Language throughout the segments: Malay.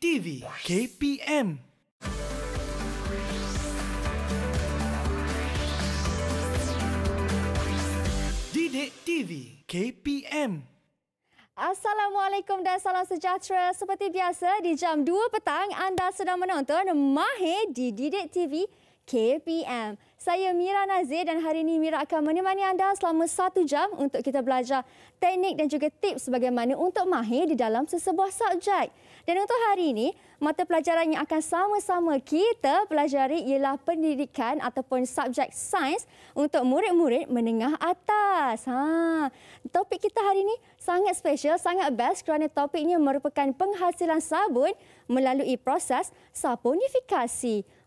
TV KPM. Didik TV KPM. Assalamualaikum dan salam sejahtera. Seperti biasa di jam 2 petang anda sedang menonton Mahir di Didik TV KPM. Saya Mira Nazir dan hari ini Mira akan menemani anda selama 1 jam untuk kita belajar teknik dan juga tips bagaimana untuk mahir di dalam sesebuah subjek. Dan untuk hari ini, mata pelajaran yang akan sama-sama kita pelajari ialah pendidikan ataupun subjek sains untuk murid-murid menengah atas. Topik kita hari ini sangat special, sangat best kerana topiknya merupakan penghasilan sabun melalui proses saponifikasi.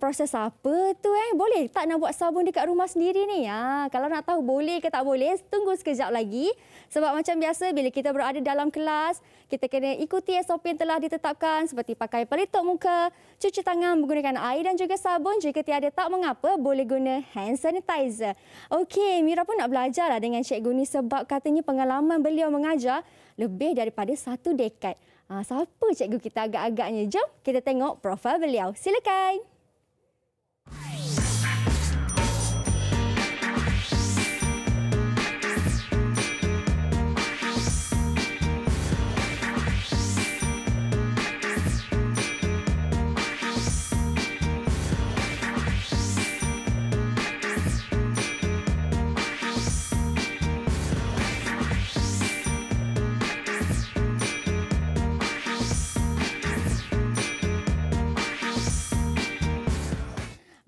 Proses apa tu Boleh tak nak buat sabun dekat rumah sendiri ni? Kalau nak tahu boleh ke tak boleh, tunggu sekejap lagi. Sebab macam biasa bila kita berada dalam kelas, kita kena ikuti SOP yang telah ditetapkan seperti pakai pelitup muka, cuci tangan menggunakan air dan juga sabun. Jika tiada tak mengapa, boleh guna hand sanitizer. Okey, Mira pun nak belajar dengan cikgu ni sebab katanya pengalaman beliau mengajar lebih daripada 1 dekad. Siapa cikgu kita agak-agaknya? Jom kita tengok profil beliau. Silakan.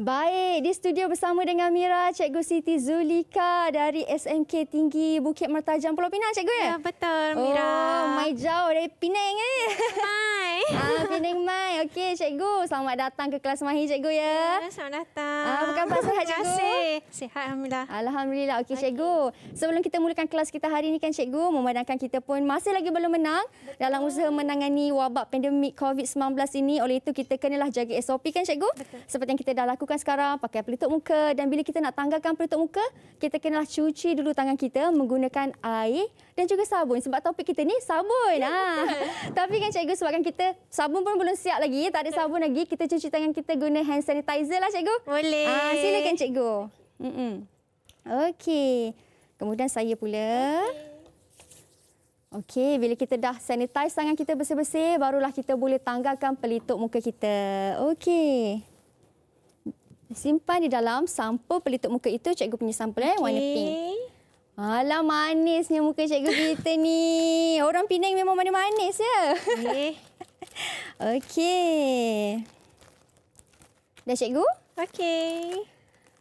Baik, di studio bersama dengan Mira, Cikgu Siti Zulika dari SMK Tinggi Bukit Mertajam Pulau Pinang, Cikgu ya? Ya, betul, Mira. Oh, mai jauh dari Penang Mai. Penang mai. Okey, Cikgu. Selamat datang ke kelas Mahir, Cikgu ya. Selamat datang. Apa khabar, sihat, Cikgu? Terima kasih. Sihat, Alhamdulillah. Alhamdulillah. Okey, Cikgu. Sebelum kita mulakan kelas kita hari ini kan, Cikgu, memandangkan kita pun masih lagi belum menang dalam usaha menangani wabak pandemik COVID-19 ini. Oleh itu, kita kenalah jaga SOP kan, Cikgu? Betul. Seperti yang kita dah lakukan sekarang, pakai pelitup muka, dan bila kita nak tanggalkan pelitup muka, kita kenalah cuci dulu tangan kita menggunakan air dan juga sabun sebab topik kita ni sabun. Tapi kan Cikgu, sebabkan kita sabun pun belum siap lagi, tak ada sabun lagi, kita cuci tangan kita guna hand sanitizer lah, Cikgu. Boleh. Silakan, Cikgu. Okey. Kemudian saya pula. Okey, bila kita dah sanitize tangan kita bersih-bersih, barulah kita boleh tanggalkan pelitup muka kita. Okey. Simpan di dalam sampul pelitup muka itu, Cikgu punya sampul warna pink. Alah, manisnya muka Cikgu kita ni. Orang Penang memang manis-manis ya. Okey. Dah, Cikgu? Okey.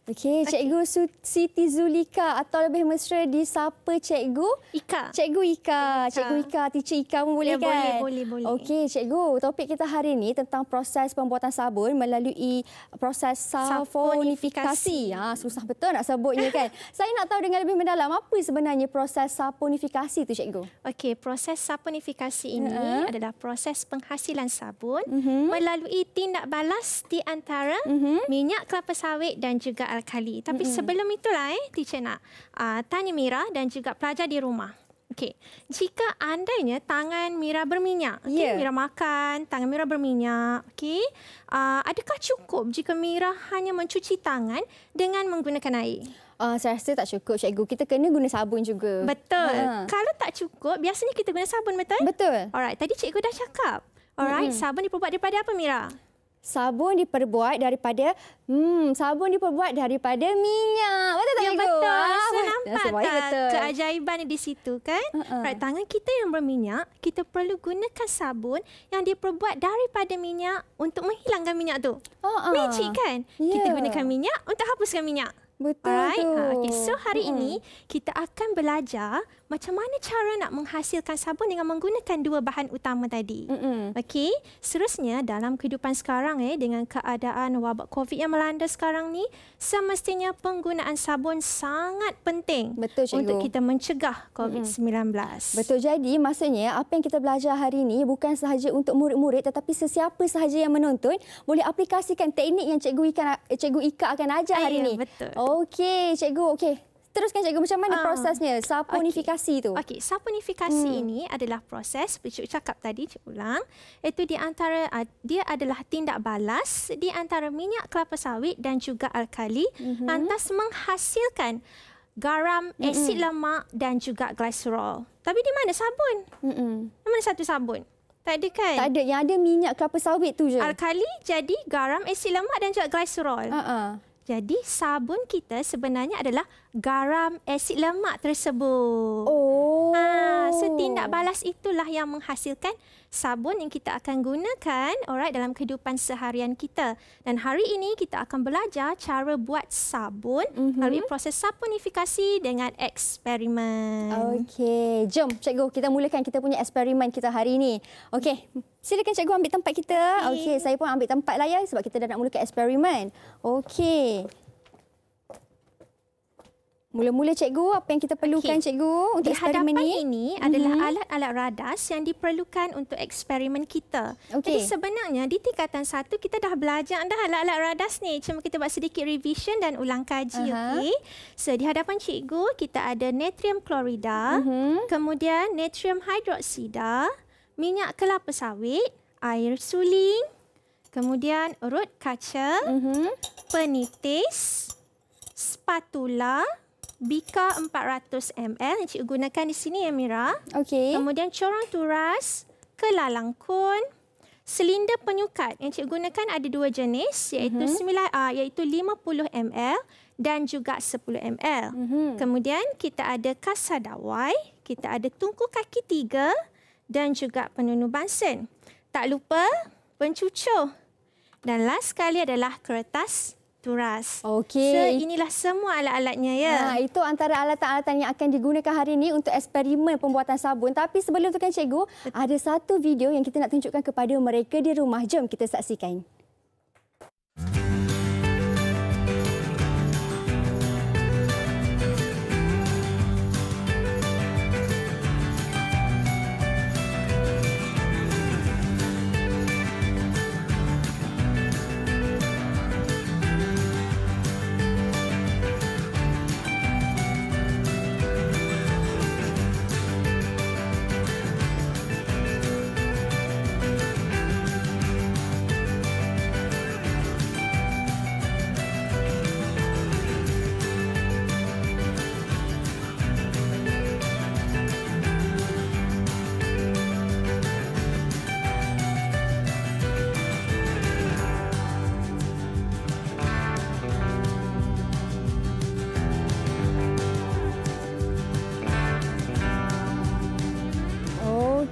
Okey, Cikgu Siti Zulika atau lebih mesra disapa Cikgu Ika. Cikgu Ika. Cikgu Ika, teacher Ika pun boleh kan? Boleh. Okey, Cikgu. Topik kita hari ini tentang proses pembuatan sabun melalui proses saponifikasi. Susah betul nak sebutnya kan? Saya nak tahu dengan lebih mendalam apa sebenarnya proses saponifikasi tu, Cikgu? Okey, proses saponifikasi ini adalah proses penghasilan sabun melalui tindak balas di antara minyak kelapa sawit dan juga alkali. Tapi sebelum itulah teacher nak tanya Mira dan juga pelajar di rumah. Okey, jika andainya tangan Mira berminyak, Mira makan, tangan Mira berminyak, adakah cukup jika Mira hanya mencuci tangan dengan menggunakan air? Saya rasa tak cukup, Cikgu. Kita kena guna sabun juga. Betul. Kalau tak cukup, biasanya kita guna sabun, betul? Betul. Alright, tadi Cikgu dah cakap. Alright, sabun diperbuat daripada apa, Mira? Sabun diperbuat daripada minyak. Betul tak, Ya, Cikgu? betul. So, nampak tak betul. keajaiban di situ kan? Right, tangan kita yang berminyak, kita perlu gunakan sabun yang diperbuat daripada minyak untuk menghilangkan minyak tu. Magic kan? Kita gunakan minyak untuk hapuskan minyak. Betul. Okay, so hari ini kita akan belajar macam mana cara nak menghasilkan sabun dengan menggunakan 2 bahan utama tadi. Okey, seterusnya dalam kehidupan sekarang dengan keadaan wabak COVID yang melanda sekarang ni, semestinya penggunaan sabun sangat penting. Betul, Cikgu. Untuk kita mencegah COVID-19. Betul, jadi maksudnya apa yang kita belajar hari ini bukan sahaja untuk murid-murid tetapi sesiapa sahaja yang menonton boleh aplikasikan teknik yang Cikgu Ika akan ajar hari ini. Betul. Okey, Cikgu. Okey. teruskan cikgu, macam mana prosesnya saponifikasi tu? Okey, saponifikasi ini adalah proses, seperti cikgu cakap tadi, cikgu ulang, iaitu di antara dia adalah tindak balas di antara minyak kelapa sawit dan juga alkali lantas menghasilkan garam, asid lemak dan juga glycerol. Tapi di mana sabun? Di mana satu sabun? Tak ada kan? Tak ada, yang ada minyak kelapa sawit tu je. Alkali jadi garam, asid lemak dan juga glycerol. Jadi sabun kita sebenarnya adalah garam, asid lemak tersebut. So tindak balas itulah yang menghasilkan sabun yang kita akan gunakan dalam kehidupan seharian kita. Dan hari ini kita akan belajar cara buat sabun melalui proses saponifikasi dengan eksperimen. Okey, jom cikgu kita mulakan kita punya eksperimen kita hari ini. Okey, silakan cikgu ambil tempat kita. Okey, saya pun ambil tempat lah ya sebab kita dah nak mulakan eksperimen. Okey. Mula-mula cikgu, apa yang kita perlukan cikgu untuk eksperimen ni? Di hadapan ini adalah alat-alat radas yang diperlukan untuk eksperimen kita. Jadi sebenarnya di tingkatan 1 kita dah belajar dah alat-alat radas ni. Cuma kita buat sedikit revision dan ulang kaji. Okey. So di hadapan cikgu kita ada natrium klorida, kemudian natrium hidroksida, minyak kelapa sawit, air suling, kemudian urut kaca, penitis, spatula, bika 400 ml yang cikgu gunakan di sini ya Mira. Okey. Kemudian corong turas, kelalang kun, silinder penyukat yang cikgu gunakan ada 2 jenis iaitu 50 ml dan juga 10 ml. Kemudian kita ada kasa dawai, kita ada tungku kaki 3 dan juga penunu bansen. Tak lupa pencucur. Dan last sekali adalah kertas turas. Okey. So, inilah semua alat-alatnya ya. Itu antara alatan-alatan yang akan digunakan hari ini untuk eksperimen pembuatan sabun. Tapi sebelum itu kan cikgu, ada satu video yang kita nak tunjukkan kepada mereka di rumah. Jom kita saksikan.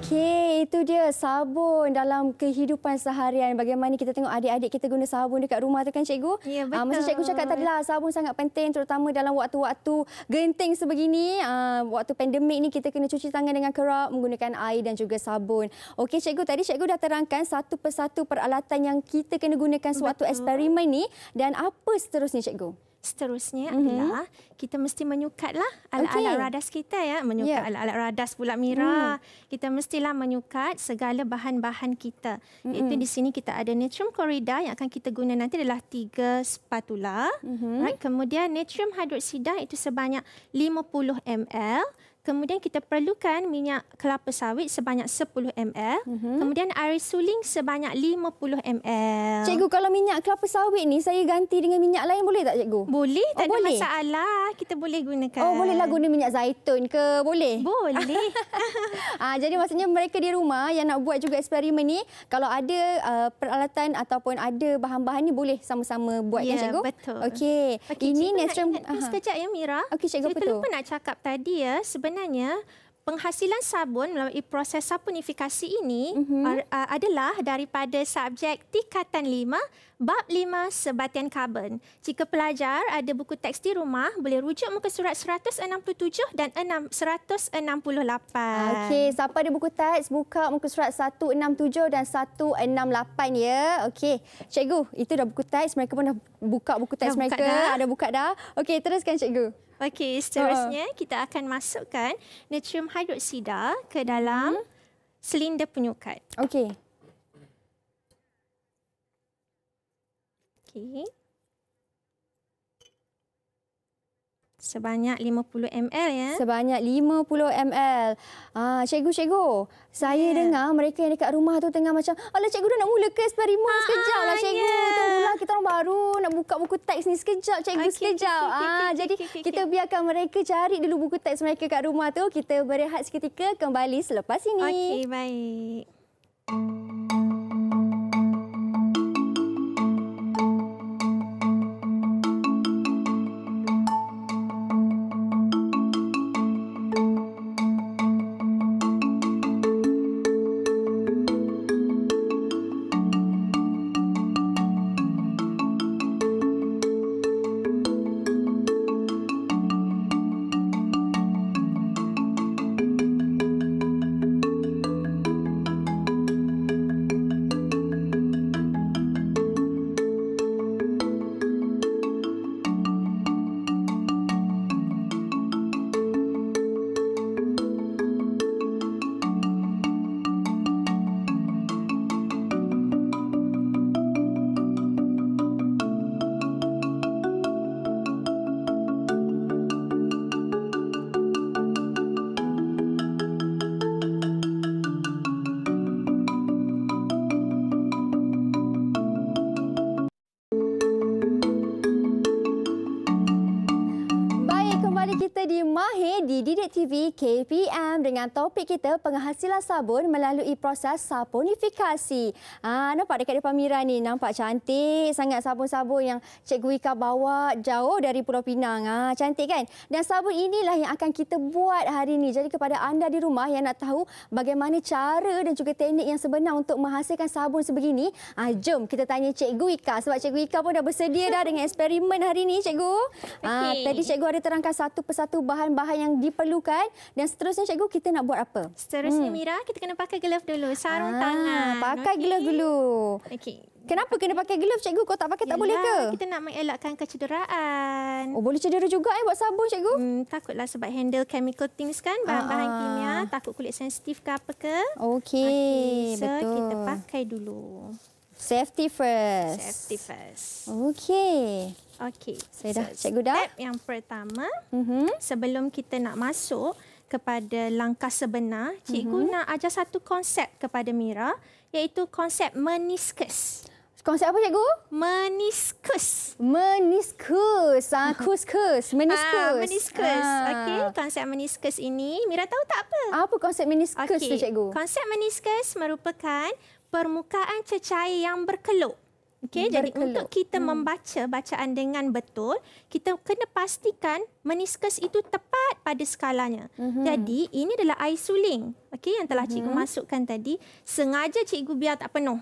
Okey, itu dia sabun dalam kehidupan seharian. Bagaimana kita tengok adik-adik kita guna sabun dekat rumah tu kan cikgu? Ya, betul. Macam cikgu cakap tadi lah, sabun sangat penting terutama dalam waktu-waktu genting sebegini. Waktu pandemik ni kita kena cuci tangan dengan kerap menggunakan air dan juga sabun. Okey cikgu, tadi cikgu dah terangkan satu persatu peralatan yang kita kena gunakan sewaktu eksperimen ni. Dan apa seterusnya cikgu? Seterusnya adalah kita mesti menyukatlah alat-alat radas kita ya. Menyukat alat-alat radas pula Mira. Kita mestilah menyukat segala bahan-bahan kita. Iaitu di sini kita ada natrium klorida yang akan kita guna nanti adalah 3 spatula. Right. Kemudian natrium hidroksida itu sebanyak 50 ml. Kemudian kita perlukan minyak kelapa sawit sebanyak 10 ml. Kemudian air suling sebanyak 50 ml. Cikgu, kalau minyak kelapa sawit ni saya ganti dengan minyak lain boleh tak cikgu? Boleh, tak ada boleh? masalah. Kita boleh gunakan. Bolehlah guna minyak zaitun ke? Boleh? Boleh. Jadi maksudnya mereka di rumah yang nak buat juga eksperimen ni, kalau ada peralatan ataupun ada bahan-bahan ni boleh sama-sama buat kan cikgu? Betul. Okey. Ini natrium sekejap ya Mira. Okey cikgu, Saya terlupa nak cakap tadi ya, sebenarnya penghasilan sabun melalui proses saponifikasi ini adalah daripada subjek tingkatan 5, bab 5 sebatian karbon. Jika pelajar ada buku teks di rumah, boleh rujuk muka surat 167 dan 168. Okey, siapa ada buku teks, buka muka surat 167 dan 168 ya. Okey, cikgu, itu dah buku teks, mereka pun dah buka buku teks mereka. Ada buka dah. Okey, teruskan cikgu. Okey, seterusnya kita akan masukkan natrium hidroksida ke dalam silinder penyukat. Okey. Okey. Sebanyak 50 ml ya. Sebanyak 50 ml. Cikgu, saya dengar mereka yang dekat rumah tu tengah macam, alah cikgu dah nak mula ke eksperimen? Sekejap lah cikgu. Tunggulah, kita orang baru nak buka buku teks ni sekejap cikgu, sekejap. Jadi kita biarkan mereka cari dulu buku teks mereka kat rumah tu. Kita berehat seketika, kembali selepas ini. Okey, baik. Kita di Mahir di Didik TV KPM dengan topik kita penghasilan sabun melalui proses saponifikasi. Nampak dekat depan Mira ni, nampak cantik sangat sabun-sabun yang Cikgu Ika bawa jauh dari Pulau Pinang. Cantik kan? Dan sabun inilah yang akan kita buat hari ini. Jadi kepada anda di rumah yang nak tahu bagaimana cara dan juga teknik yang sebenar untuk menghasilkan sabun sebegini, jom kita tanya Cikgu Ika sebab Cikgu Ika pun dah bersedia dah dengan eksperimen hari ini, Cikgu. Tadi Cikgu ada terangkan satu persatu bahan-bahan yang diperlukan dan seterusnya cikgu kita nak buat apa? Seterusnya Mira, kita kena pakai glove dulu, sarung tangan. Pakai glove dulu. Okey. Kenapa kena pakai glove cikgu? Kau tak pakai tak boleh ke? Kita nak mengelakkan kecederaan. Boleh cedera juga buat sabun cikgu? Takutlah sebab handle chemical things kan, bahan-bahan kimia, takut kulit sensitif ke apa ke. Okey, So betul. kita pakai dulu. Safety first. Safety first. Okey. Okey. Saya dah, cikgu dah. Step yang pertama, sebelum kita nak masuk kepada langkah sebenar, cikgu nak ajar satu konsep kepada Mira, iaitu konsep meniskus. Konsep apa cikgu? Meniskus. Meniskus. Kus-kus. Meniskus. Meniskus. Okey, konsep meniskus ini Mira tahu tak apa? Apa konsep meniskus tu cikgu? Konsep meniskus merupakan permukaan cecair yang berkeluk. Okey, jadi untuk kita membaca bacaan dengan betul, kita kena pastikan meniskus itu tepat pada skalanya. Jadi, ini adalah air suling. Okey, yang telah cikgu masukkan tadi. Sengaja cikgu biar tak penuh.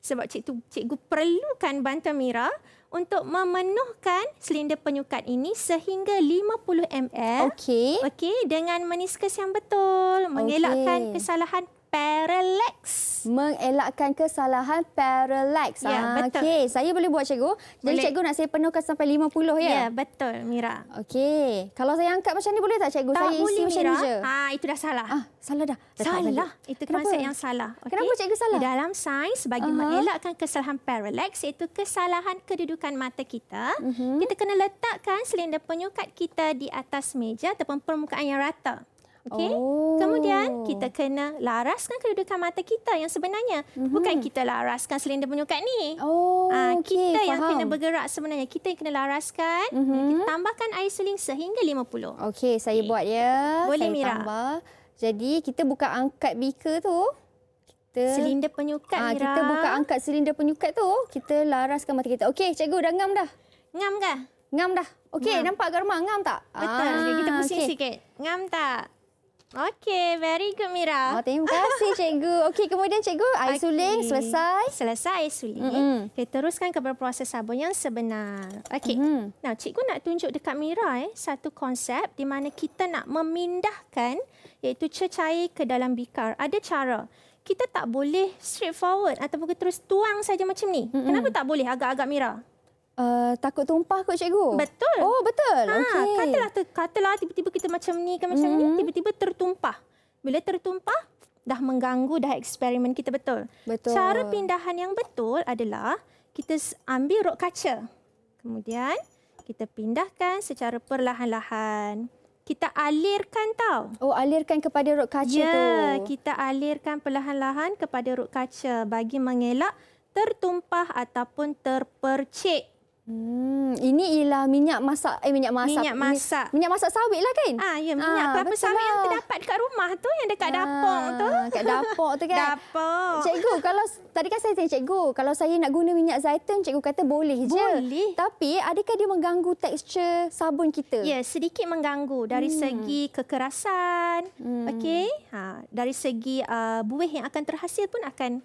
Sebab cikgu perlukan bantuan Mira untuk memenuhkan silinder penyukat ini sehingga 50 ml. Okey. Okey, dengan meniskus yang betul, mengelakkan kesalahan parallax. Mengelakkan kesalahan parallax. Ya, betul. Okey, saya boleh buat cikgu. Jadi Boleh. cikgu nak saya penuhkan sampai 50 ya? Ya, betul Mira. Okey. Kalau saya angkat macam ni boleh tak cikgu? Tak Saya isi boleh macam Mira. ni je. Itu dah salah. Salah dah. Salah. Itu konsep yang salah. Okay? Kenapa cikgu salah? Di dalam sains, bagi mengelakkan kesalahan parallax, iaitu kesalahan kedudukan mata kita, kita kena letakkan silinder penyukat kita di atas meja ataupun permukaan yang rata. Okey. Kemudian kita kena laraskan kedudukan mata kita yang sebenarnya. Bukan kita laraskan silinder penyukat ni. Okey, kita yang faham. kena bergerak sebenarnya. Kita yang kena laraskan. Kita tambahkan air suling sehingga 50. Okey, saya buat ya. Boleh, saya Mira. tambah. Jadi kita bukan angkat beaker tu. Silinder penyukat Mira. Kita bukan angkat silinder penyukat tu. Kita laraskan mata kita. Okey, cikgu dah ngam dah. Ngam ke? Ngam dah. Okey, nampak kat rumah ngam tak? Betul. Okay, kita pusing sikit. Ngam tak? Okey, very good Mira. Terima kasih cikgu. Okey, kemudian cikgu air suling selesai. Selesai air suling. Kita teruskan kepada proses sabun yang sebenar. Okey. Nah, cikgu nak tunjuk dekat Mira satu konsep di mana kita nak memindahkan iaitu cecair ke dalam bikar. Ada cara. Kita tak boleh straightforward ataupun terus tuang saja macam ni. Kenapa tak boleh agak-agak Mira? Takut tumpah kot cikgu. Betul. Oh, betul. Okey. Katalah tiba-tiba kita macam ni ke macam ni, tiba-tiba tertumpah. Bila tertumpah, dah mengganggu dah eksperimen kita betul. Betul. Cara pindahan yang betul adalah kita ambil rod kaca. Kemudian kita pindahkan secara perlahan-lahan. Kita alirkan tau. Oh, alirkan kepada rot kaca tu. Ya, kita alirkan perlahan-lahan kepada rot kaca bagi mengelak tertumpah ataupun terpercik. Ini ialah minyak masak. Minyak masak. Minyak masak sawit lah kan? Ya, minyak kelapa sawit yang terdapat dekat rumah tu, yang dekat dapur tu. Kat dapur tu kan? Dapur. Cikgu, kalau tadi kan saya tanya cikgu, kalau saya nak guna minyak zaitun, cikgu kata boleh je. Boleh. Tapi adakah dia mengganggu tekstur sabun kita? Ya, sedikit mengganggu dari segi kekerasan. Okey. Dari segi buih yang akan terhasil pun akan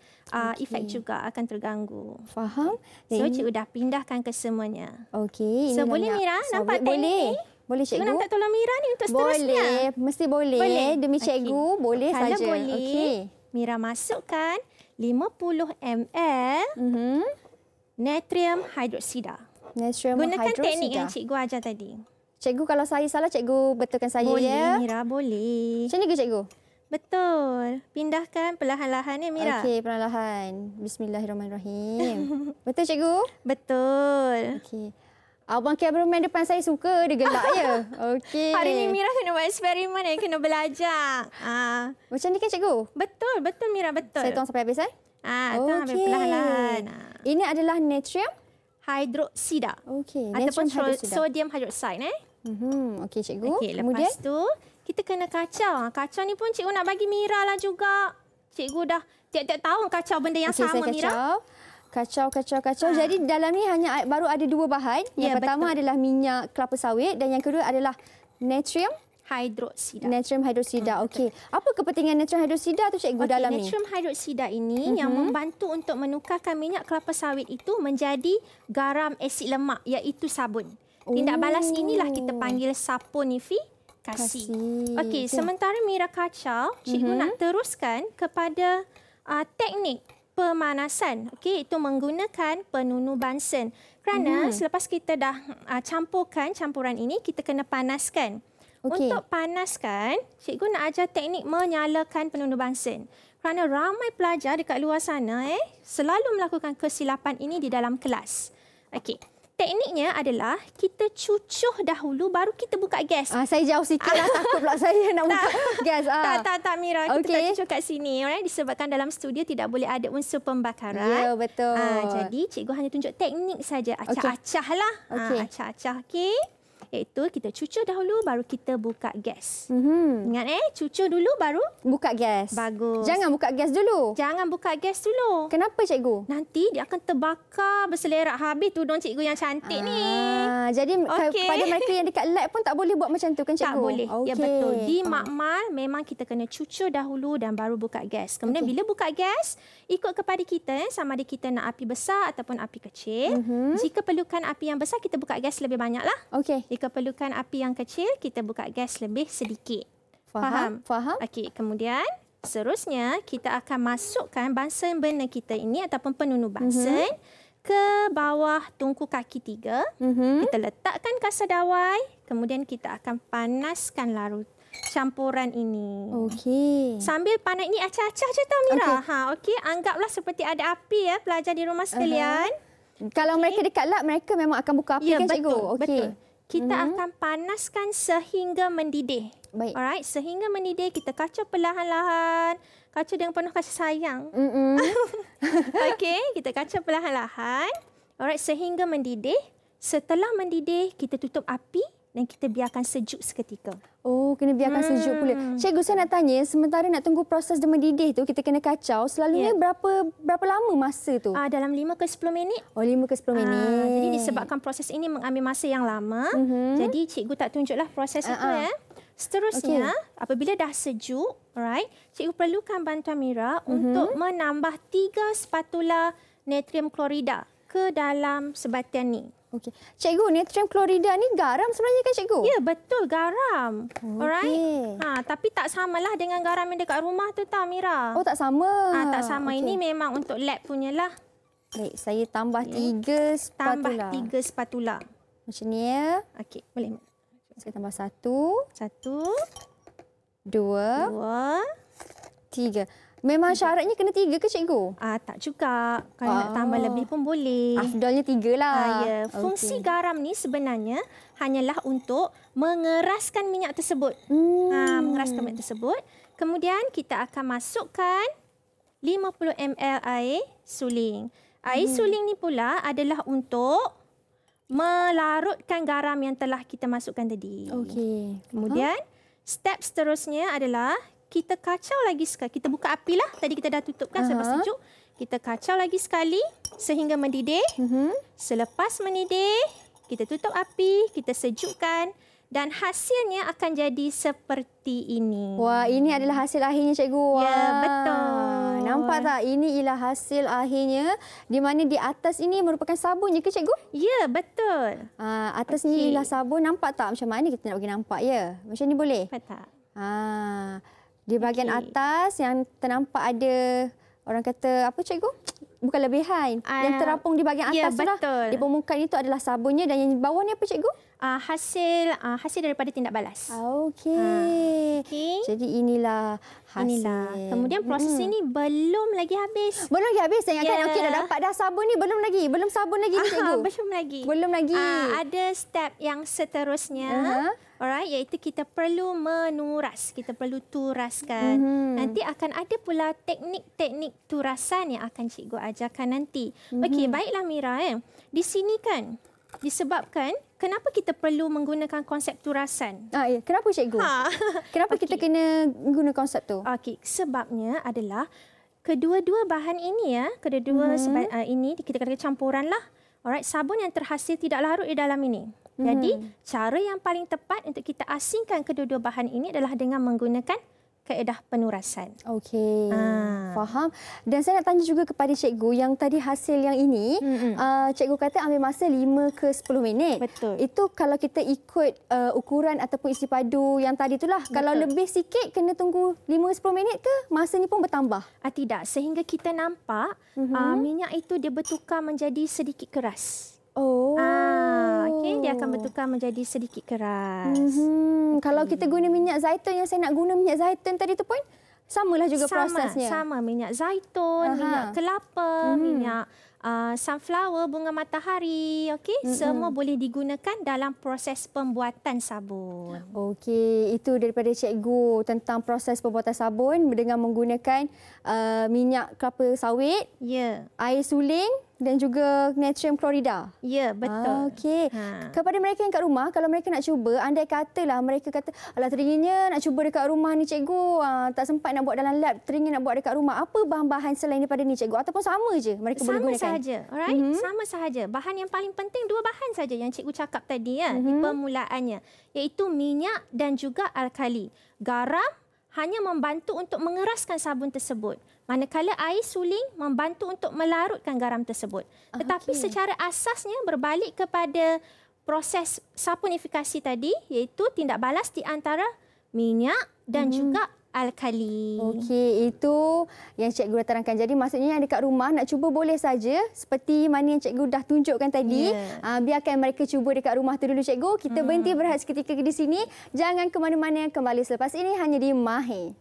efek juga akan terganggu. Faham? So, cikgu dah pindahkan ke semuanya. Okey. So, boleh Mira nampak teknik boleh. ni? Boleh cikgu. Cikgu nak minta tolong Mira ni untuk seterusnya. Boleh, mesti boleh. Boleh. Demi cikgu, boleh Kalau saja. boleh, Okey. Mira masukkan 50 ml natrium hydroksida. Natrium Gunakan hydroksida. teknik yang cikgu ajar tadi. Cikgu, kalau saya salah, cikgu betulkan saya Boleh, ya. Mira, boleh. Macam ni ke cikgu? Betul. Pindahkan perlahan-lahan ya, Mira. Okey, perlahan. Bismillahirrahmanirrahim. Betul cikgu? Betul. Okey. Abang cameraman depan saya suka dia gelak ya. Okey. Hari ni Mira kena buat eksperimen yang kena belajar. Macam ni kan cikgu? Betul, betul Mira, betul. Saya tuang sampai habis tuang habis perlahan-lahan. Ini adalah natrium Hydroksida. Okey, Ataupun natrium hydroksida. sodium hydroxide. Okey cikgu. Okey, Kemudian lepas tu kita kena kacau. Kacau ni pun cikgu nak bagi Mira lah juga. Cikgu dah tiap-tiap tahun kacau benda yang sama, saya Mira. Kacau. Jadi dalam ni hanya baru ada dua bahan. Yang Ya, pertama adalah minyak kelapa sawit dan yang kedua adalah natrium hydroksida. Okey. Apa kepentingan natrium hydroksida tu cikgu dalam ni? Natrium hydroksida ini yang membantu untuk menukarkan minyak kelapa sawit itu menjadi garam asid lemak, iaitu sabun. Tindak balas inilah kita panggil saponifikasi. Okey, sementara Mira kacau, cikgu nak teruskan kepada teknik pemanasan. Okey, itu menggunakan penunu Bunsen. Kerana selepas kita dah campurkan campuran ini, kita kena panaskan. Okey. Untuk panaskan, cikgu nak ajar teknik menyalakan penunu Bunsen. Kerana ramai pelajar dekat luar sana selalu melakukan kesilapan ini di dalam kelas. Okey. Tekniknya adalah kita cucuh dahulu baru kita buka gas. Saya jauh sikit lah. Takut pula saya nak buka gas. Tak Mira. Kita tak cucuh kat sini. Disebabkan dalam studio tidak boleh ada unsur pembakaran. Ya, betul. Jadi cikgu hanya tunjuk teknik saja. Acah-acah lah. Acah-acah. Okey. Iaitu kita cucuh dahulu baru kita buka gas. Ingat cucuh dulu baru buka gas. Bagus. Jangan buka gas dulu. Jangan buka gas dulu. Kenapa cikgu? Nanti dia akan terbakar berselerak habis tudung cikgu yang cantik ni. Jadi pada mereka yang dekat lab pun tak boleh buat macam tu kan cikgu? Tak boleh. Ya betul. Di makmal memang kita kena cucur dahulu dan baru buka gas. Kemudian bila buka gas, ikut kepada kita sama ada kita nak api besar ataupun api kecil. Jika perlukan api yang besar, kita buka gas lebih banyaklah. Okey. Jika perlukan api yang kecil, kita buka gas lebih sedikit. Faham? Okey, kemudian seterusnya kita akan masukkan Bunsen burner kita ini ataupun penunu Bunsen ke bawah tungku kaki 3. Kita letakkan kasar dawai, kemudian kita akan panaskan larut campuran ini. Okey. Sambil panas ni acah-acah je tau Mira. Okey, anggaplah seperti ada api ya pelajar di rumah sekalian. Kalau mereka dekat lab, mereka memang akan buka api kan cikgu? Betul. Kita akan panaskan sehingga mendidih. Baik. Alright, sehingga mendidih kita kacau perlahan-lahan. Kacau dengan penuh kasih sayang. Okey, kita kacau perlahan-lahan. Alright, sehingga mendidih. Setelah mendidih, kita tutup api dan kita biarkan sejuk seketika. Oh, kena biarkan sejuk pula. Cikgu, saya nak tanya, sementara nak tunggu proses dia mendidih tu, kita kena kacau. Selalunya berapa lama masa tu? Dalam 5 ke 10 minit. Oh, 5 ke 10 minit. Jadi disebabkan proses ini mengambil masa yang lama, jadi cikgu tak tunjuklah proses itu ya. Seterusnya, apabila dah sejuk, alright, cikgu perlukan bantuan Mira untuk menambah 3 spatula natrium klorida ke dalam sebatian ni. Okey. Cikgu, natrium klorida ni garam sebenarnya kan cikgu? Ya, betul, garam. Alright. Okey. Tapi tak samalah dengan garam yang dekat rumah tu tau Mira. Oh, tak sama. Tak sama. Ini memang untuk lab punya lah. Baik, saya tambah 3 spatula. Tambah 3 spatula. Macam ni ya. Okey, boleh. Saya tambah 1, 1, 2, 2, 3. Memang syaratnya kena 3 ke cikgu? Tak juga. Kalau nak tambah lebih pun boleh. Afdalnya 3 lah. Ya. Fungsi garam ni sebenarnya hanyalah untuk mengeraskan minyak tersebut. Mengeraskan minyak tersebut. Kemudian kita akan masukkan 50 ml air suling. Air suling ni pula adalah untuk melarutkan garam yang telah kita masukkan tadi. Okey. Kemudian step seterusnya adalah kita kacau lagi sekali. Kita buka api lah. Tadi kita dah tutupkan sebab sejuk. Kita kacau lagi sekali sehingga mendidih. Selepas mendidih, kita tutup api, kita sejukkan dan hasilnya akan jadi seperti ini. Wah, ini adalah hasil akhirnya cikgu. Ya, betul. Nampak tak? Ini ialah hasil akhirnya di mana di atas ini merupakan sabunnya ke cikgu? Ya, betul. Atas ni ialah sabun. Nampak tak macam mana kita nak bagi nampak ya? Macam ni boleh? Nampak tak? Di bahagian atas yang ternampak ada, orang kata apa cikgu? Bukan lebihan. Yang terapung di bahagian atas tu lah. Di permukaan itu adalah sabunnya dan yang bawah ni apa cikgu? Hasil daripada tindak balas. Okey. Jadi inilah hasil. Kemudian proses ini belum lagi habis. Belum lagi habis. Saya ingatkan okey dah dapat dah sabun ni, belum lagi. Belum sabun lagi ni cikgu. Belum lagi. Belum lagi. Ada step yang seterusnya. Alright, iaitu kita perlu menuras. Kita perlu turaskan. Nanti akan ada pula teknik-teknik turasan yang akan cikgu ajarkan nanti. Okey, baiklah Mira. Di sini kan disebabkan kenapa kita perlu menggunakan konsep turasan? Ya. Kenapa cikgu? Kenapa kita kena guna konsep tu? Okey, sebabnya adalah kedua-dua bahan ini kedua-dua ini kita katakan campuran lah. Alright, sabun yang terhasil tidak larut di dalam ini. Jadi, cara yang paling tepat untuk kita asingkan kedua-dua bahan ini adalah dengan menggunakan kaedah penurasan. Okey, faham. Dan saya nak tanya juga kepada cikgu yang tadi hasil yang ini, cikgu kata ambil masa 5 ke 10 minit. Betul. Itu kalau kita ikut ukuran ataupun isi padu yang tadi itulah. Betul. Kalau lebih sikit kena tunggu 5 ke 10 minit ke masa ni pun bertambah? Tidak, sehingga kita nampak minyak itu dia bertukar menjadi sedikit keras. Okey, dia akan bertukar menjadi sedikit keras. Kalau kita guna minyak zaitun yang saya nak guna minyak zaitun tadi tu pun samalah juga prosesnya. Sama minyak zaitun, minyak kelapa, minyak sunflower, bunga matahari, okey, semua boleh digunakan dalam proses pembuatan sabun. Okey, itu daripada cikgu tentang proses pembuatan sabun dengan menggunakan minyak kelapa sawit, air suling dan juga natrium klorida. Ya, betul. Okey. Kepada mereka yang kat rumah, kalau mereka nak cuba, andai katalah mereka kata, alah teringin nak cuba dekat rumah ni cikgu, tak sempat nak buat dalam lab, teringin nak buat dekat rumah. Apa bahan-bahan selain daripada ni cikgu? Ataupun sama je mereka boleh gunakan? Sama sahaja. Alright? Sama sahaja. Bahan yang paling penting, 2 bahan saja yang cikgu cakap tadi di permulaannya, iaitu minyak dan juga alkali. Garam hanya membantu untuk mengeraskan sabun tersebut. Manakala air suling membantu untuk melarutkan garam tersebut. Tetapi secara asasnya berbalik kepada proses saponifikasi tadi, iaitu tindak balas di antara minyak dan juga alkali. Okey, itu yang cikgu dah terangkan. Jadi maksudnya yang dekat rumah nak cuba boleh saja seperti mana yang cikgu dah tunjukkan tadi. Biarkan mereka cuba dekat rumah tu dulu cikgu. Kita berhenti berehat seketika di sini. Jangan ke mana-mana, kembali selepas ini hanya di Mahir.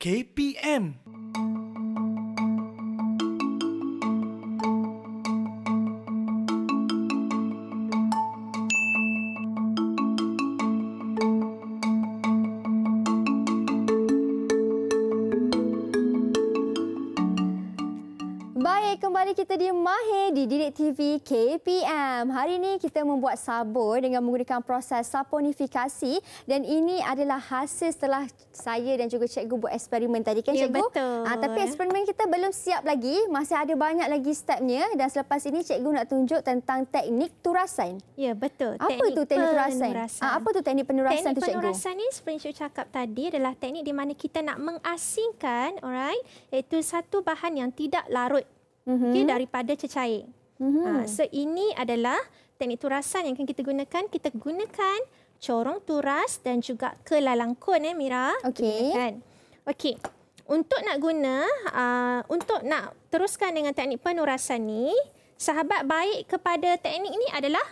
KPM. kembali kita di Mahir di Didik TV KPM. Hari ini kita membuat sabun dengan menggunakan proses saponifikasi dan ini adalah hasil setelah saya dan juga cikgu buat eksperimen tadi kan Ya, cikgu? betul. Tapi eksperimen kita belum siap lagi, masih ada banyak lagi stepnya dan selepas ini cikgu nak tunjuk tentang teknik turasan. Ya, betul. Apa tu teknik turasan? penurasan. Apa tu teknik penurasan tu Teknik cikgu? penurasan ni seperti saya cakap tadi adalah teknik di mana kita nak mengasingkan, alright, iaitu satu bahan yang tidak larut daripada cecair. So ini adalah teknik turasan yang akan kita gunakan. Kita gunakan corong turas dan juga kelalangkun Mira. Okey. Okey. Untuk nak teruskan dengan teknik penurasan ni, sahabat baik kepada teknik ni adalah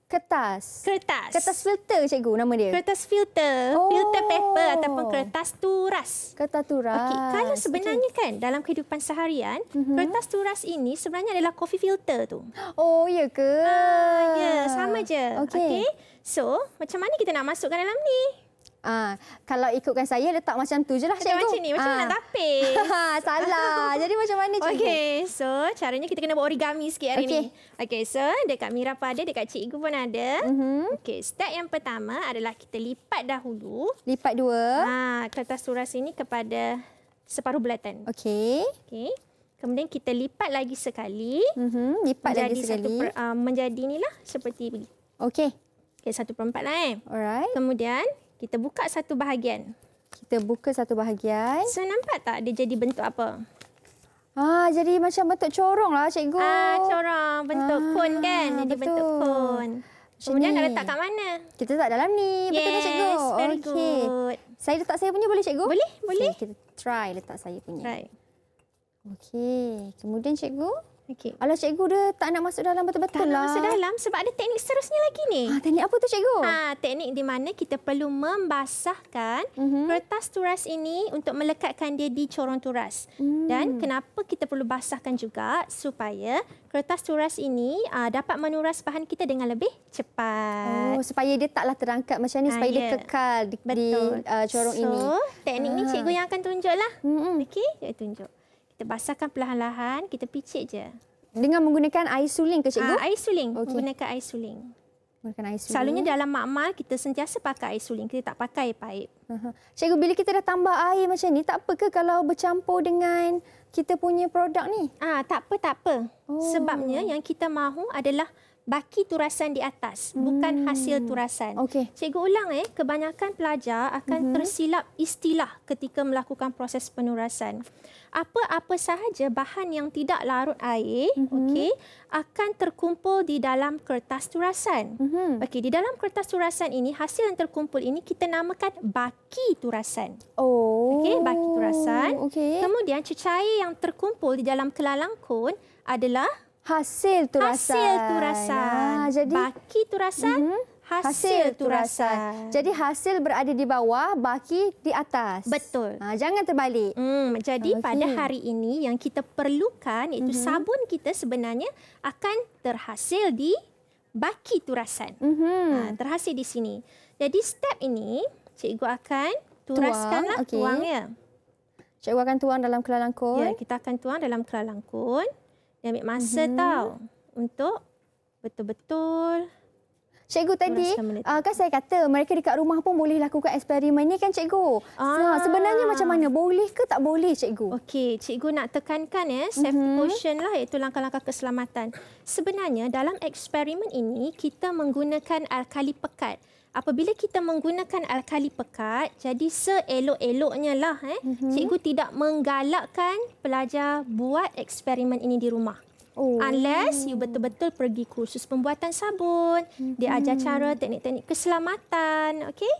Kertas. Kertas kertas. filter cikgu nama dia. Kertas filter, Oh. filter paper ataupun kertas turas. Kertas turas. Okey, kalau sebenarnya kan dalam kehidupan seharian, kertas turas ini sebenarnya adalah coffee filter tu. Oh, ya ke? Ya, sama je. Okey. So, macam mana kita nak masukkan dalam ni? Kalau ikutkan saya letak macam tu je lah Macam cikgu. ni, macam nak tapis. Salah. Jadi macam mana cikgu? Okey, so caranya kita kena buat origami sikit hari ni. Okey, so dekat Mira pun ada, dekat cikgu pun ada. Okey, step yang pertama adalah kita lipat dahulu Lipat dua. kertas turas ini kepada separuh bulatan. Okey. Okey. Kemudian kita lipat lagi sekali. Lipat lagi Menjadi sekali. menjadi inilah seperti begini. Okey. Okey, 1/4 lah Alright. Kemudian kita buka satu bahagian. Kita buka satu bahagian. So nampak tak dia jadi bentuk apa? Jadi macam bentuk corong lah cikgu. Corong, bentuk kon kan? Jadi betul. bentuk kon. Macam Kemudian ni. nak letak kat mana? Kita letak dalam ni. Betul tak cikgu? Very Okey. good. Saya letak saya punya boleh cikgu? Boleh, boleh. Okay, kita try letak saya punya. Right. Okey. Kemudian cikgu? Okey. Alah cikgu dia tak nak masuk dalam betul-betul Tak lah. nak masuk dalam sebab ada teknik seterusnya lagi ni. Teknik apa tu cikgu? Teknik di mana kita perlu membasahkan kertas turas ini untuk melekatkan dia di corong turas. Dan kenapa kita perlu basahkan juga supaya kertas turas ini dapat menuras bahan kita dengan lebih cepat. Supaya dia taklah terangkat macam ni, supaya dia ya. kekal di corong ini. So, teknik ni cikgu yang akan tunjuklah. Okey, cikgu tunjuk. Kita basahkan perlahan-lahan, kita picit je. Dengan menggunakan air suling ke cikgu? Air suling, Okey. gunakan air suling. Menggunakan air suling. Selalunya dalam makmal kita sentiasa pakai air suling, kita tak pakai paip. Cikgu, bila kita dah tambah air macam ni, tak apa ke kalau bercampur dengan kita punya produk ni? Tak apa. Sebabnya yang kita mahu adalah baki turasan di atas, bukan hasil turasan. Okey. Cikgu ulang kebanyakan pelajar akan tersilap istilah ketika melakukan proses penurasan. Apa-apa sahaja bahan yang tidak larut air, okey, akan terkumpul di dalam kertas turasan. Okey, di dalam kertas turasan ini, hasil yang terkumpul ini kita namakan baki turasan. Okey, baki turasan. Okey. Kemudian cecair yang terkumpul di dalam kelalangkun adalah Hasil turasan. hasil turasan. Jadi baki turasan, hasil turasan. Jadi hasil berada di bawah, baki di atas. Betul. Jangan terbalik. Jadi Okey. pada hari ini yang kita perlukan iaitu sabun kita sebenarnya akan terhasil di baki turasan. Terhasil di sini. Jadi step ini cikgu akan turaskanlah okey. tuang ya. Cikgu akan tuang dalam kelalangkun. Ya, kita akan tuang dalam kelalangkun. Dia ambil masa tau untuk betul-betul. Cikgu tadi kan saya kata mereka dekat rumah pun boleh lakukan eksperimen ni kan cikgu. Sebenarnya macam mana? Boleh ke tak boleh cikgu? Okey, cikgu nak tekankan safety caution lah, iaitu langkah-langkah keselamatan. Sebenarnya dalam eksperimen ini kita menggunakan alkali pekat. Apabila kita menggunakan alkali pekat, jadi seelok-eloknya lah cikgu tidak menggalakkan pelajar buat eksperimen ini di rumah. Unless you betul-betul pergi kursus pembuatan sabun, dia ajar cara teknik-teknik keselamatan, okey?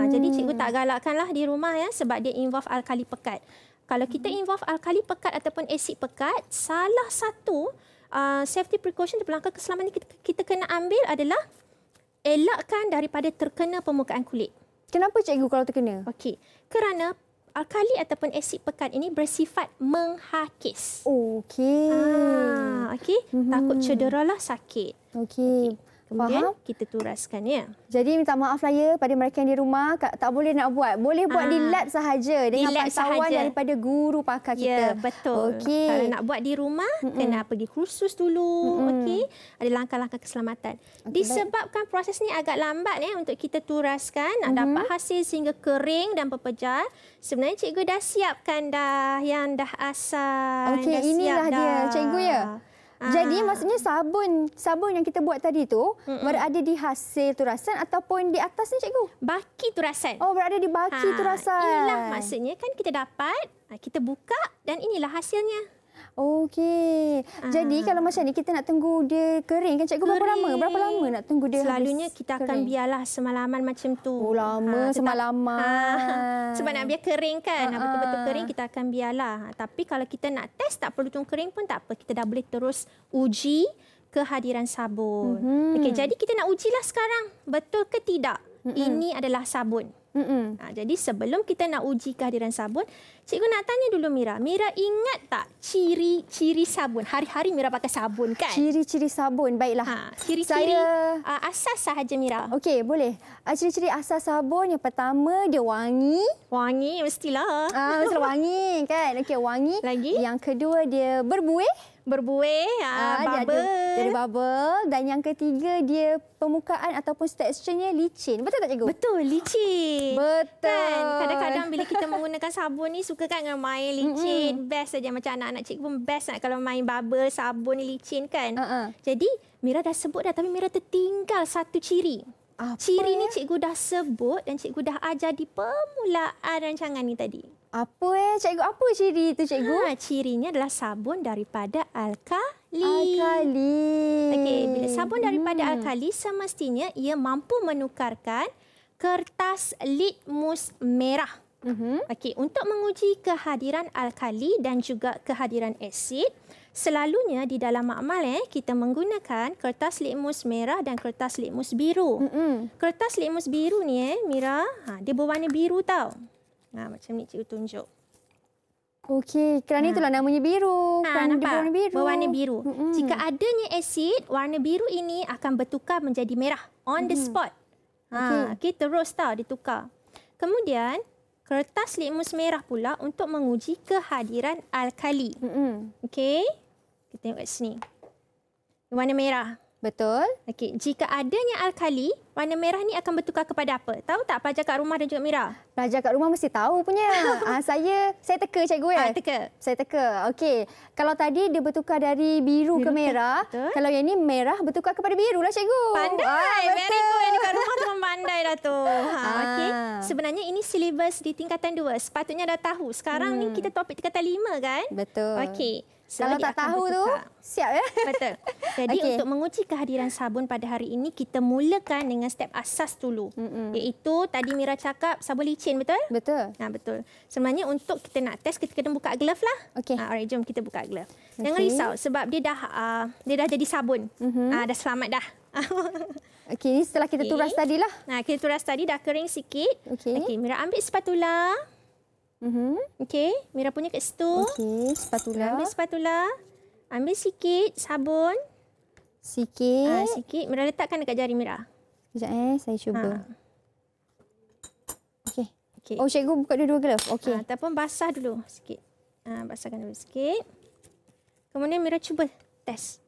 Jadi cikgu tak galakkanlah di rumah sebab dia involve alkali pekat. Kalau kita involve alkali pekat ataupun asid pekat, salah satu safety precaution atau langkah keselamatan kita kena ambil adalah elakkan daripada terkena permukaan kulit. Kenapa cikgu kalau terkena? Okey, kerana alkali ataupun asid pekat ini bersifat menghakis. Okey. Okey, takut cederalah sakit. Okey. Kemudian Faham. kita turaskan ya. Jadi minta maaf lah ya pada mereka yang di rumah tak boleh nak buat. Boleh buat di lab sahaja dengan lab pantauan sahaja. daripada guru pakar kita. Ya, betul. Okey. Kalau nak buat di rumah, kena pergi kursus dulu. Okey. Ada langkah-langkah keselamatan. Disebabkan proses ni agak lambat untuk kita turaskan, nak dapat hasil sehingga kering dan berpejar. Sebenarnya cikgu dah siapkan dah yang dah asal. Okey, dah inilah siap dia dah. cikgu ya. Jadi maksudnya sabun yang kita buat tadi tu berada di hasil turasan ataupun di atas ni cikgu? Baki turasan. Oh, berada di baki turasan. Inilah maksudnya kan kita dapat, kita buka dan inilah hasilnya. Okey. Jadi kalau macam ni kita nak tunggu dia kering kan cikgu berapa lama? Berapa lama nak tunggu dia Selalunya habis kita akan kering? biarlah semalaman macam tu. Oh, lama semalaman. Sebab nak biar kering kan. Betul-betul kering kita akan biarlah. Tapi kalau kita nak test tak perlu tunggu kering pun tak apa. Kita dah boleh terus uji kehadiran sabun. Okey, jadi kita nak ujilah sekarang. Betul ke tidak? Ini adalah sabun. Jadi sebelum kita nak uji kehadiran sabun, cikgu nak tanya dulu Mira. Mira ingat tak ciri-ciri sabun? Hari-hari Mira pakai sabun kan? Ciri-ciri sabun, baiklah. Ciri-ciri asas sahaja Mira. Okey, boleh. Ciri-ciri asas sabun yang pertama dia wangi. Wangi mestilah. Mesti wangi kan? Okey, wangi. Lagi? Yang kedua dia berbuih. Berbuih, bubble. Dia ada bubble. Dan yang ketiga dia permukaan ataupun teksturnya licin. Betul tak cikgu? Betul, licin. Betul. Kan? Kadang-kadang bila kita menggunakan sabun ni suka kan dengan main licin. Best saja macam anak-anak cikgu pun best nak kalau main bubble, sabun ni licin kan. Jadi Mira dah sebut dah tapi Mira tertinggal satu ciri. Apa ciri ni cikgu dah sebut dan cikgu dah ajar di permulaan rancangan ni tadi. Apa cikgu? Apa ciri itu cikgu? Cirinya adalah sabun daripada alkali. Alkali. Okey, bila sabun daripada alkali semestinya ia mampu menukarkan kertas litmus merah. Okey, untuk menguji kehadiran alkali dan juga kehadiran asid, selalunya di dalam makmal kita menggunakan kertas litmus merah dan kertas litmus biru. Kertas litmus biru ni Mira, dia berwarna biru tau. Macam ni cikgu tunjuk. Okey, kerana itulah namanya biru. Kerana dia berwarna biru. Berwarna biru. Jika adanya asid, warna biru ini akan bertukar menjadi merah on the spot. Okey, terus tau ditukar. Kemudian, kertas litmus merah pula untuk menguji kehadiran alkali. Okey, kita tengok kat sini. Warna merah. Betul. Okey, jika adanya alkali, warna merah ni akan bertukar kepada apa? Tahu tak pelajar kat rumah dan juga Mira? Pelajar kat rumah mesti tahu punya. Saya teka cikgu ya. Teka. Saya teka. Okey. Kalau tadi dia bertukar dari biru ke merah, betul. Kalau yang ni merah bertukar kepada biru lah cikgu. Pandai. Very betul. good. Yang dekat rumah tu pandai dah tu. Okey. Sebenarnya ini silibus di tingkatan 2. Sepatutnya dah tahu. Sekarang ni kita topik tingkatan 5 kan? Betul. Okey. Kalau tak tahu tu, siap ya. Betul. Jadi untuk menguji kehadiran sabun pada hari ini, kita mulakan dengan step asas dulu. Iaitu tadi Mira cakap sabun licin, betul? Betul. Betul. Sebenarnya untuk kita nak test, kita kena buka glove lah. Okey. Alright, jom kita buka glove. Jangan risau sebab dia dah jadi sabun. Dah selamat dah. Okey, ni setelah kita turas tadilah. Kita turas tadi dah kering sikit. Okey, Mira ambil spatula. Okey, Mira punya kat situ. Okey, spatula. Ambil spatula. Ambil sikit sabun. Sikit. Sikit. Mira letakkan dekat jari Mira. Sekejap saya cuba. Okey. Okey. Oh, cikgu buka dua-dua glove. Okey. Ataupun basah dulu sikit. Basahkan dulu sikit. Kemudian Mira cuba test.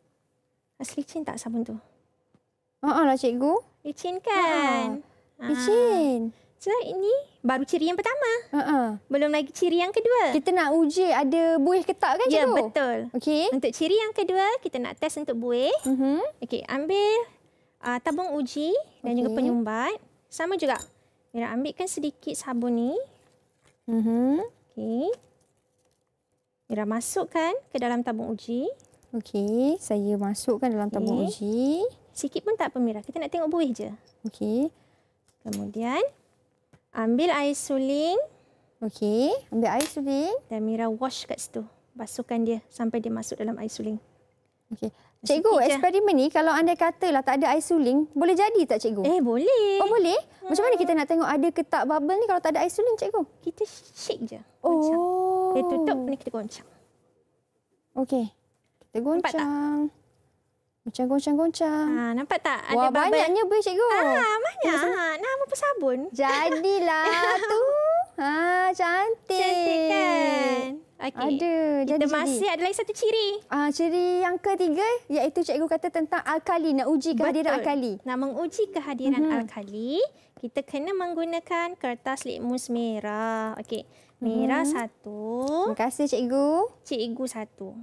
Licin tak sabun tu? Lah cikgu. Licin kan? Licin. So, ini baru ciri yang pertama. Belum lagi ciri yang kedua. Kita nak uji ada buih ke tak kan cikgu? Ya, betul. Okey. Untuk ciri yang kedua, kita nak test untuk buih. Okey, ambil tabung uji dan juga penyumbat. Sama juga. Mira ambilkan sedikit sabun ni. Okey. Mira masukkan ke dalam tabung uji. Okey, saya masukkan dalam tabung uji. Sikit pun tak apa Mira. Kita nak tengok buih je. Okey. Kemudian ambil air suling. Okey, ambil air suling. Dan Mira wash kat situ. Basuhkan dia sampai dia masuk dalam air suling. Okey. Cikgu, eksperimen ni kalau anda katalah tak ada air suling, boleh jadi tak cikgu? Boleh. Oh, boleh? Macam mana kita nak tengok ada ke tak bubble ni kalau tak ada air suling cikgu? Kita shake je. Goncang. Kita tutup ni kita goncang. Okey. Kita goncang. Goncang. Nampak tak? Wah, Ada bubble. banyaknya cikgu. Banyak. Nama pun sabun. Jadilah tu. Cantik. Cantik kan? Okey. Ada. Kita masih ada lagi satu ciri. Ciri yang ketiga iaitu cikgu kata tentang alkali. Nak uji kehadiran alkali. Nak menguji kehadiran alkali, kita kena menggunakan kertas litmus merah. Okey. Merah satu. Terima kasih cikgu. Cikgu satu.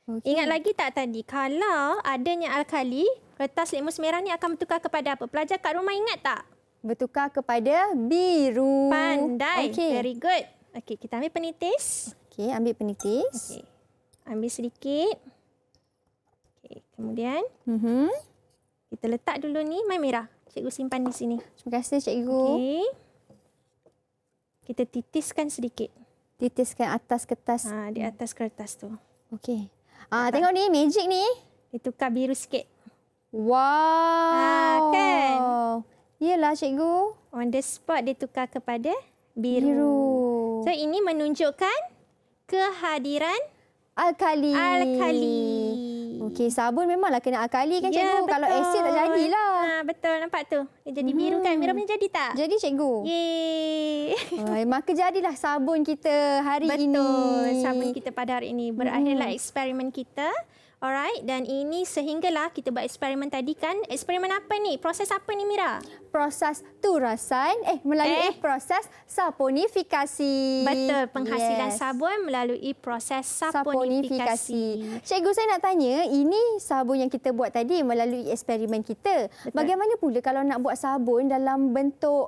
Okay. Ingat lagi tak tadi, kalau adanya alkali, kertas litmus merah ni akan bertukar kepada apa? Pelajar kat rumah ingat tak? Bertukar kepada biru. Pandai. Okay. Very good. Okey, kita ambil penitis. Okey, ambil penitis. Okey. Ambil sedikit. Okey, kemudian kita letak dulu ni mai merah. Cikgu simpan di sini. Terima kasih cikgu. Okey. Kita titiskan sedikit. Titiskan atas kertas. Di atas kertas tu. Okey. Tengok ni, magic ni. Ditukar biru sikit. Wow. Kan? Yelah cikgu. On the spot dia tukar kepada biru. So ini menunjukkan kehadiran alkali. Okey, sabun memanglah kena alkali kan cikgu. Kalau asid tak jadilah. Betul, nampak tu. Dia jadi biru kan? Biru punya jadi tak? Jadi cikgu. Yeay. Maka jadilah sabun kita hari ini. Betul, sabun kita pada hari ini. Berakhirlah eksperimen kita. Alright, dan ini sehinggalah kita buat eksperimen tadi kan. Eksperimen apa ni? Proses apa ni Mira? Proses turasan, melalui proses saponifikasi. Betul, penghasilan sabun melalui proses saponifikasi. Cikgu, saya nak tanya, ini sabun yang kita buat tadi melalui eksperimen kita. Betul. Bagaimana pula kalau nak buat sabun dalam bentuk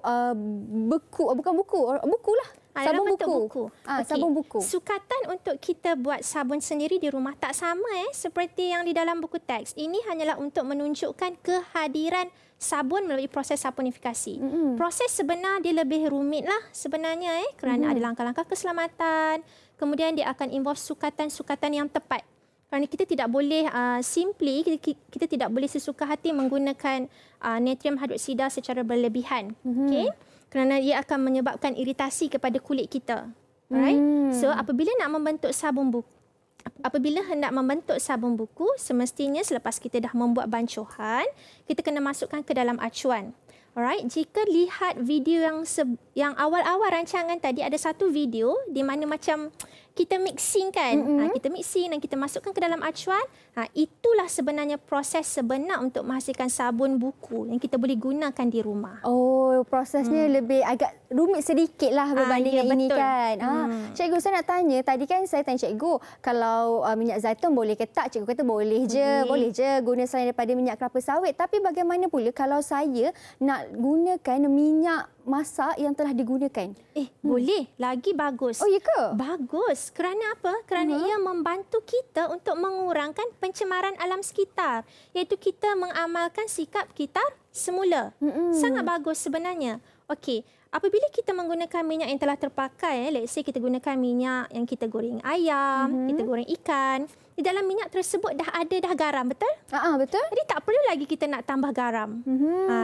beku, buku lah. Sabun buku. Okay. Sabun buku. Sukatan untuk kita buat sabun sendiri di rumah tak sama seperti yang di dalam buku teks. Ini hanyalah untuk menunjukkan kehadiran sabun melalui proses saponifikasi. Proses sebenar dia lebih rumit lah sebenarnya kerana ada langkah-langkah keselamatan. Kemudian dia akan involve sukatan-sukatan yang tepat. Kerana kita tidak boleh kita tidak boleh sesuka hati menggunakan natrium hidroksida secara berlebihan. Okey? Kerana ia akan menyebabkan iritasi kepada kulit kita. Alright? So apabila hendak membentuk sabun buku, semestinya selepas kita dah membuat bancuhan, kita kena masukkan ke dalam acuan. Alright, jika lihat video yang awal-awal rancangan tadi, ada satu video di mana macam kita mixing kan. Kita mixing dan kita masukkan ke dalam acuan. Itulah sebenarnya proses sebenar untuk menghasilkan sabun buku yang kita boleh gunakan di rumah. Oh, prosesnya lebih agak rumit sedikit lah berbanding yang ini kan. Cikgu, saya nak tanya, tadi kan saya tanya cikgu, kalau minyak zaitun boleh ke tak? Cikgu kata boleh je guna selain daripada minyak kelapa sawit. Tapi bagaimana pula kalau saya nak gunakan minyak masak yang telah digunakan? Boleh. Lagi bagus. Oh, ya ke? Bagus. Kerana apa? Kerana ia membantu kita untuk mengurangkan pencemaran alam sekitar. Iaitu kita mengamalkan sikap kita semula. Sangat bagus sebenarnya. Okey. Apabila kita menggunakan minyak yang telah terpakai, let's say kita gunakan minyak yang kita goreng ayam, kita goreng ikan, di dalam minyak tersebut dah garam, betul? Betul. Jadi tak perlu lagi kita nak tambah garam.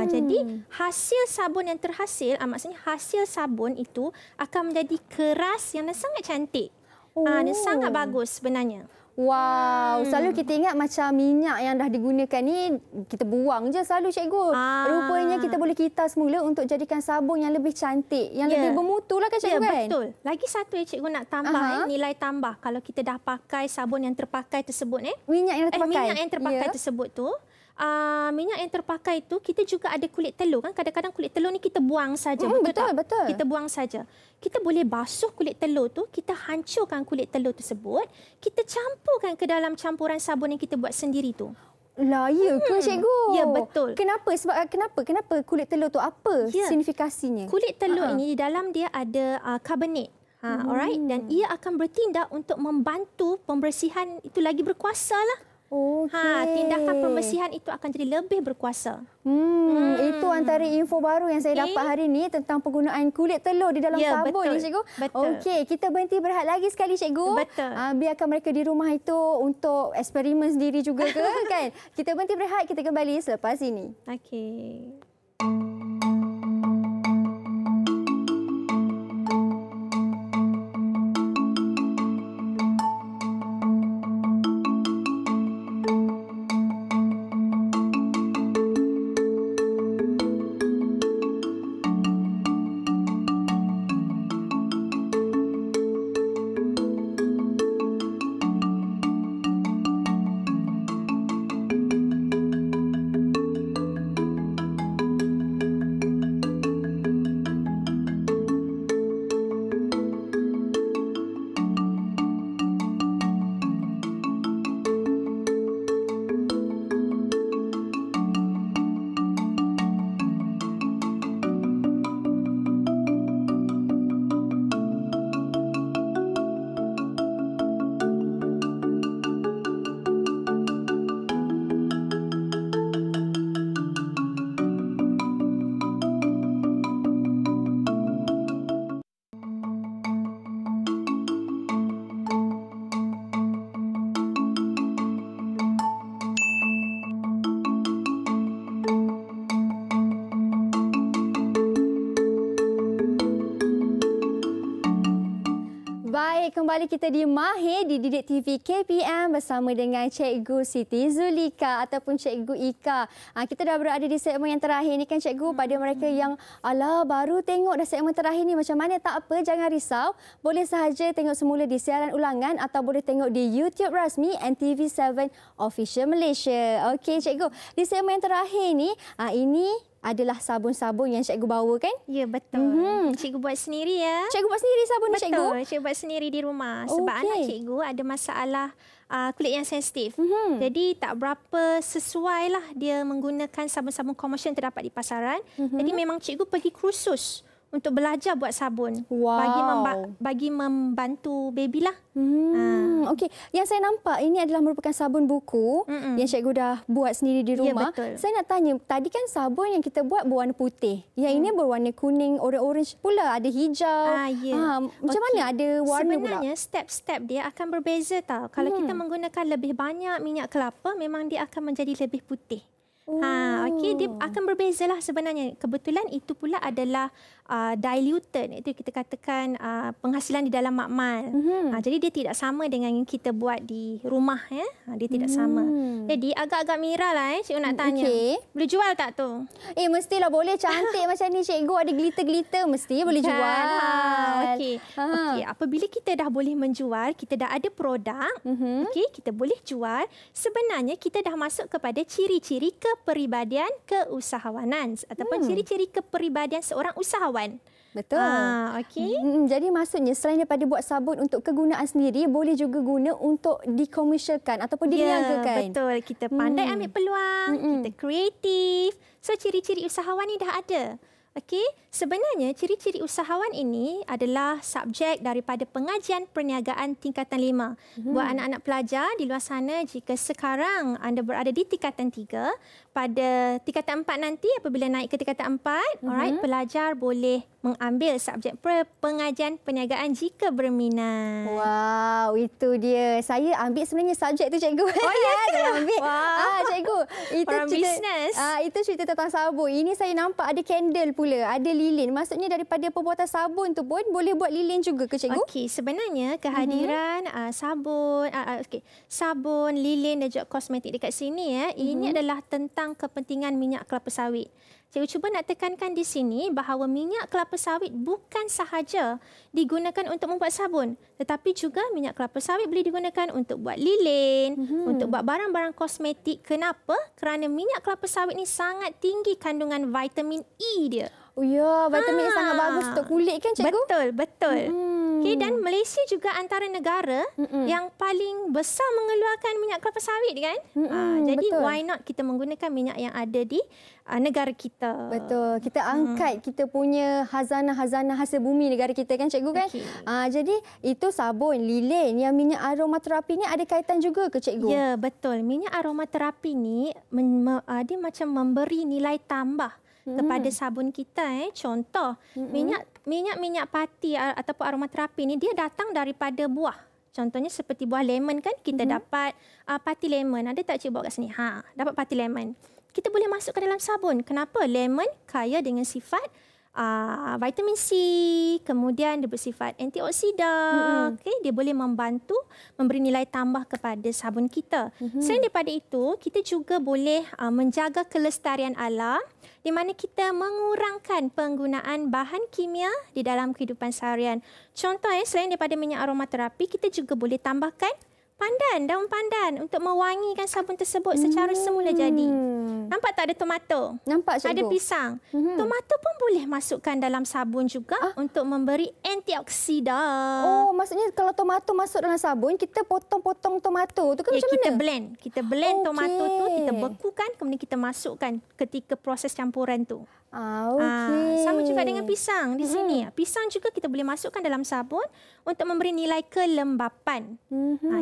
Jadi hasil sabun yang terhasil, maksudnya hasil sabun itu akan menjadi keras yang sangat cantik. Dan sangat bagus sebenarnya. Wow, selalu kita ingat macam minyak yang dah digunakan ni kita buang je selalu cikgu. Rupanya kita boleh kitas semula untuk jadikan sabun yang lebih cantik, yang lebih bermutu lah kan cikgu kan? Betul. Lagi satu cikgu nak tambah nilai tambah kalau kita dah pakai sabun yang terpakai tersebut minyak yang terpakai. Minyak yang terpakai tersebut tu. Minyak yang terpakai itu kita juga ada kulit telur kan, kadang-kadang kulit telur ni kita buang saja. Betul. Kita buang saja. Kita boleh basuh kulit telur tu, kita hancurkan kulit telur tersebut, kita campurkan ke dalam campuran sabun yang kita buat sendiri tu. Lah, ya ke cikgu? Ya, betul. Kenapa? Kenapa kulit telur tu apa signifikasinya? Kulit telur ini di dalam dia ada karbonat. Alright, dan ia akan bertindak untuk membantu pembersihan itu lagi berkuasa lah. Tindakan pembersihan itu akan jadi lebih berkuasa. Itu antara info baru yang saya dapat hari ini tentang penggunaan kulit telur di dalam sabun ni cikgu. Okey, kita berhenti berehat lagi sekali cikgu. Betul. Biarkan mereka di rumah itu untuk eksperimen sendiri juga ke kan. Kita berhenti berehat, kita kembali selepas ini. Okey. Baik, kembali kita di Mahir di Didik TV KPM bersama dengan Cikgu Siti Zulika ataupun Cikgu Ika. Kita dah berada di segmen yang terakhir ni kan Cikgu. Pada mereka yang baru tengok dah segmen terakhir ni macam mana, tak apa, jangan risau. Boleh sahaja tengok semula di siaran ulangan atau boleh tengok di YouTube rasmi NTV7 Official Malaysia. Okey Cikgu, di segmen yang terakhir ni, ini adalah sabun-sabun yang cikgu bawa kan? Ya, betul. Cikgu buat sendiri ya. Cikgu buat sendiri sabun ni cikgu? Betul, cikgu buat sendiri di rumah. Sebab anak cikgu ada masalah kulit yang sensitif. Jadi tak berapa sesuai lah dia menggunakan sabun-sabun komersial yang terdapat di pasaran. Jadi memang cikgu pergi kursus untuk belajar buat sabun. Bagi membantu baby lah. Okey, yang saya nampak ini adalah merupakan sabun buku yang cikgu dah buat sendiri di rumah. Ya, betul. Saya nak tanya, tadi kan sabun yang kita buat berwarna putih. Yang ini berwarna kuning, orange pula, ada hijau. Macam mana ada warna pula? Sebenarnya step-step dia akan berbeza tau. Kalau kita menggunakan lebih banyak minyak kelapa, memang dia akan menjadi lebih putih. Okey, dia akan berbezalah sebenarnya. Kebetulan itu pula adalah diluted, itu kita katakan penghasilan di dalam makmal. Jadi dia tidak sama dengan yang kita buat di rumah ya. Dia tidak sama. Jadi agak-agak Mira lah cikgu nak tanya. Boleh jual tak tu? Mestilah boleh, cantik macam ni cikgu, ada glitter-glitter, mesti boleh jual. Okey. Apabila kita dah boleh menjual, kita dah ada produk, okey, kita boleh jual. Sebenarnya kita dah masuk kepada ciri-ciri kepribadian keusahawanan ataupun ciri-ciri kepribadian seorang usahawan. Betul. Okey. Jadi maksudnya selain daripada buat sabun untuk kegunaan sendiri, boleh juga guna untuk dikomersialkan ataupun diniagakan. Betul. Kita pandai ambil peluang, kita kreatif. So ciri-ciri usahawan ni dah ada. Okey, sebenarnya ciri-ciri usahawan ini adalah subjek daripada pengajian perniagaan tingkatan 5. Buat anak-anak pelajar di luar sana, jika sekarang anda berada di tingkatan 3, pada tingkatan 4 nanti apabila naik ke tingkatan 4, alright, pelajar boleh mengambil subjek pengajian perniagaan jika berminat. Wow, itu dia. Saya ambil sebenarnya subjek tu cikgu. Oh ya, saya ambil. Cikgu, itu orang cerita bisnes. Itu cerita tentang sabun. Ini saya nampak ada candle pula, ada lilin. Maksudnya daripada pembuatan sabun tu pun boleh buat lilin juga ke cikgu? Okey, sebenarnya kehadiran sabun, lilin dan juga kosmetik dekat sini ini adalah tentang kepentingan minyak kelapa sawit. Cikgu cuba nak tekankan di sini bahawa minyak kelapa sawit bukan sahaja digunakan untuk membuat sabun, tetapi juga minyak kelapa sawit boleh digunakan untuk buat lilin, untuk buat barang-barang kosmetik. Kenapa? Kerana minyak kelapa sawit ni sangat tinggi kandungan vitamin E dia. Oh ya, vitamin E sangat bagus untuk kulit kan cikgu? Betul. Okay, dan Malaysia juga antara negara yang paling besar mengeluarkan minyak kelapa sawit kan? Jadi betul. Why not kita menggunakan minyak yang ada di negara kita? Betul. Kita angkat kita punya hazanah hasil bumi negara kita kan cikgu kan? Jadi itu sabun, lilin, yang minyak aromaterapi ni ada kaitan juga ke cikgu? Ya, betul. Minyak aromaterapi ni dia macam memberi nilai tambah kepada sabun kita. Contoh, minyak pati ataupun aromaterapi ni dia datang daripada buah. Contohnya seperti buah lemon kan, kita dapat pati lemon. Ada tak cikgu bawa kat sini? Dapat pati lemon. Kita boleh masukkan dalam sabun. Kenapa? Lemon kaya dengan sifat vitamin C, kemudian dia bersifat antioksidan. Dia boleh membantu memberi nilai tambah kepada sabun kita. Selain daripada itu, kita juga boleh menjaga kelestarian alam di mana kita mengurangkan penggunaan bahan kimia di dalam kehidupan seharian. Contoh selain daripada minyak aromaterapi, kita juga boleh tambahkan daun pandan untuk mewangikan sabun tersebut secara semula jadi. Nampak tak ada tomato? Nampak cikgu. Ada pisang. Tomato pun boleh masukkan dalam sabun juga untuk memberi antioksidan. Oh, maksudnya kalau tomato masuk dalam sabun, kita potong-potong tomato tu kan macam mana? Kita blend tomato tu, kita bekukan, kemudian kita masukkan ketika proses campuran tu. Sama juga dengan pisang di sini. Pisang juga kita boleh masukkan dalam sabun untuk memberi nilai kelembapan.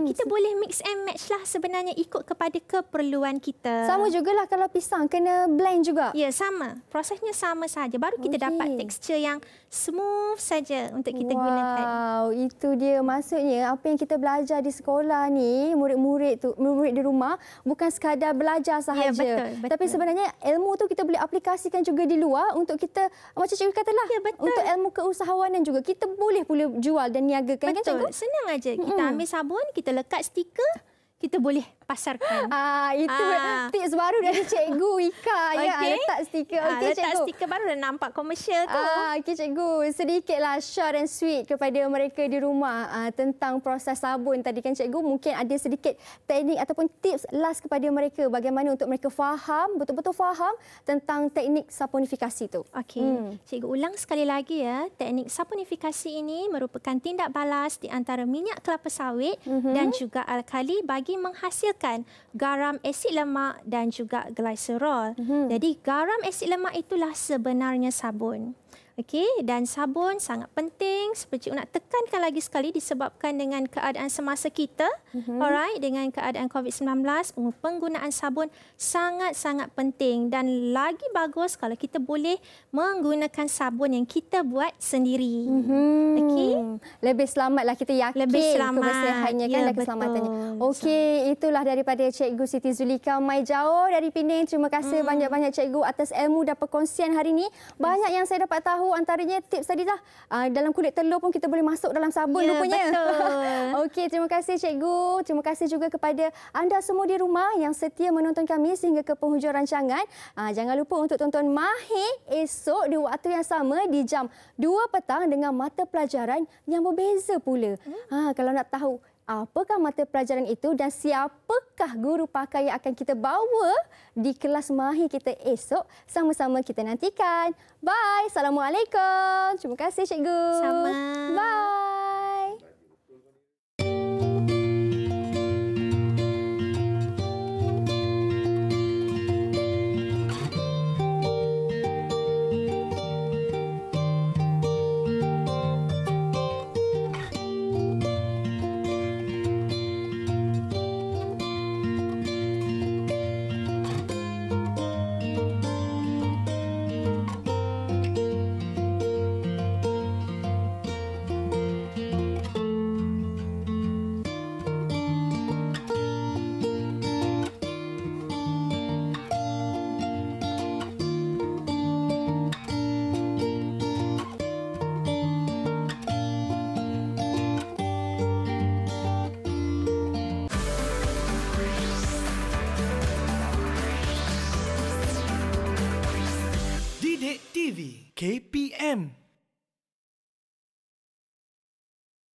Kita boleh mix and match lah sebenarnya ikut kepada keperluan kita. Sama jugalah kalau pisang, kena blend juga? Ya, sama. Prosesnya sama saja. Baru kita dapat tekstur yang smooth saja untuk kita gunakan. Wow, itu dia. Maksudnya apa yang kita belajar di sekolah ni, murid di rumah, bukan sekadar belajar sahaja. Ya, betul. Tapi sebenarnya ilmu tu kita boleh aplikasikan juga di luar untuk kita, macam cikgu katalah. Ya, betul. Untuk ilmu keusahawanan juga kita boleh jual dan niagakan kan cikgu? Betul. Senang aja. Kita ambil sabun, kita lekat stiker, kita boleh pasarkan. Itu tips baru dari Cikgu Wika. Ya, letak stiker. Okey, letak Cikgu. stiker baru dah nampak komersial tu. Okey, Cikgu. Sedikitlah short and sweet kepada mereka di rumah tentang proses sabun. Tadi kan Cikgu mungkin ada sedikit teknik ataupun tips last kepada mereka bagaimana untuk mereka faham, betul-betul faham tentang teknik saponifikasi tu. Okey. Cikgu ulang sekali lagi ya. Teknik saponifikasi ini merupakan tindak balas di antara minyak kelapa sawit dan juga alkali bagi menghasilkan garam asid lemak dan juga gliserol. Jadi garam asid lemak itulah sebenarnya sabun. Okey, dan sabun sangat penting seperti nak tekankan lagi sekali disebabkan dengan keadaan semasa kita. Alright, dengan keadaan COVID-19, penggunaan sabun sangat-sangat penting dan lagi bagus kalau kita boleh menggunakan sabun yang kita buat sendiri. Okey. Lebih selamatlah kita yakin lebih selamat. Kebersihannya kan dan keselamatannya. Okey, itulah daripada Cikgu Siti Zulika Mai Jauh dari Penang. Terima kasih banyak-banyak Cikgu atas ilmu dan perkongsian hari ini. Banyak yang saya dapat tahu, antaranya tips tadi lah. Dalam kulit telur pun kita boleh masuk dalam sabun rupanya. Betul. Okey, terima kasih Cikgu. Terima kasih juga kepada anda semua di rumah yang setia menonton kami sehingga ke penghujung rancangan. Jangan lupa untuk tonton Mahir esok di waktu yang sama di jam 2 petang dengan mata pelajaran yang berbeza pula. Kalau nak tahu apakah mata pelajaran itu dan siapakah guru pakar yang akan kita bawa di kelas Mahir kita esok, sama-sama kita nantikan. Bye. Assalamualaikum. Terima kasih Cikgu. Sama. Bye. Didik TV KPM